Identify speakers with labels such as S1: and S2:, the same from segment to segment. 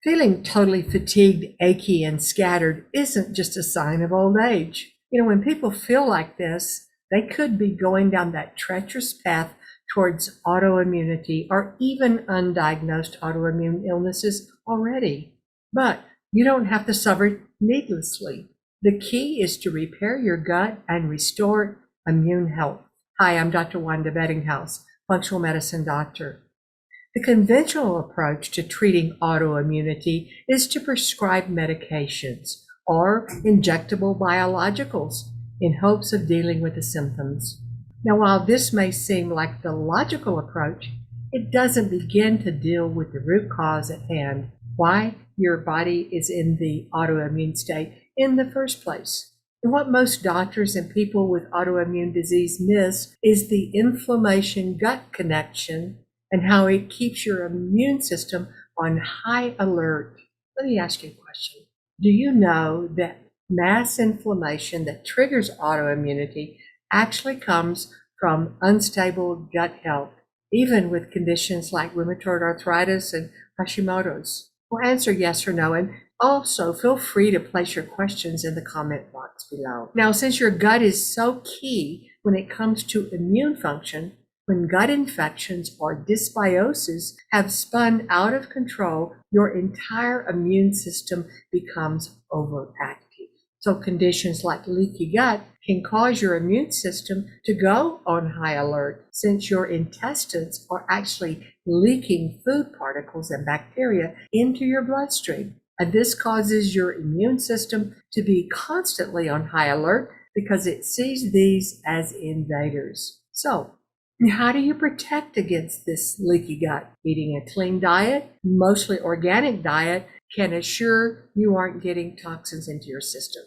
S1: Feeling totally fatigued, achy, and scattered isn't just a sign of old age. When people feel like this, they could be going down that treacherous path towards autoimmunity or even undiagnosed autoimmune illnesses already. But you don't have to suffer needlessly. The key is to repair your gut and restore immune health. Hi, I'm Dr. Wanda Beddinghouse, functional medicine doctor. The conventional approach to treating autoimmunity is to prescribe medications or injectable biologicals in hopes of dealing with the symptoms. Now, while this may seem like the logical approach, it doesn't begin to deal with the root cause at hand, why your body is in the autoimmune state in the first place. And what most doctors and people with autoimmune disease miss is the inflammation-gut connection and how it keeps your immune system on high alert. Let me ask you a question. Do you know that mass inflammation that triggers autoimmunity actually comes from unstable gut health, even with conditions like rheumatoid arthritis and Hashimoto's? Well, answer yes or no, and also feel free to place your questions in the comment box below. Now, since your gut is so key when it comes to immune function, when gut infections or dysbiosis have spun out of control, your entire immune system becomes overactive. So conditions like leaky gut can cause your immune system to go on high alert, since your intestines are actually leaking food particles and bacteria into your bloodstream. And this causes your immune system to be constantly on high alert because it sees these as invaders. So, how do you protect against this leaky gut? Eating a clean diet, mostly organic diet, can assure you aren't getting toxins into your system.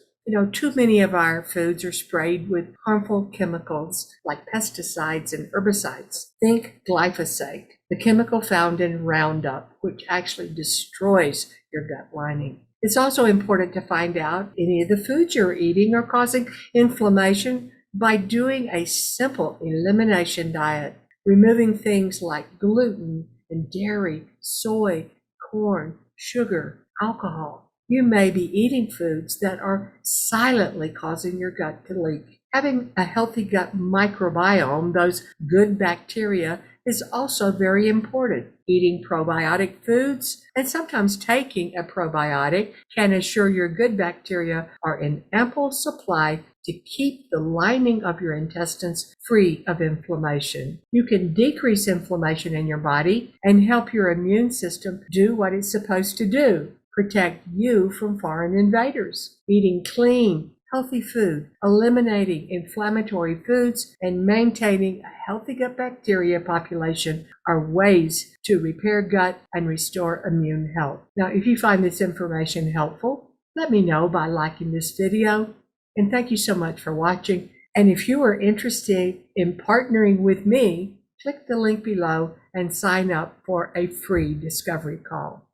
S1: Too many of our foods are sprayed with harmful chemicals like pesticides and herbicides. Think glyphosate, the chemical found in Roundup, which actually destroys your gut lining. It's also important to find out any of the foods you're eating are causing inflammation by doing a simple elimination diet, removing things like gluten and dairy, soy, corn, sugar, alcohol. You may be eating foods that are silently causing your gut to leak. Having a healthy gut microbiome, those good bacteria, is also very important. Eating probiotic foods and sometimes taking a probiotic can assure your good bacteria are in ample supply to keep the lining of your intestines free of inflammation. You can decrease inflammation in your body and help your immune system do what it's supposed to do: protect you from foreign invaders. Eating clean, healthy food, eliminating inflammatory foods, and maintaining a healthy gut bacteria population are ways to repair gut and restore immune health. Now, if you find this information helpful, let me know by liking this video. And thank you so much for watching. And if you are interested in partnering with me, click the link below and sign up for a free discovery call.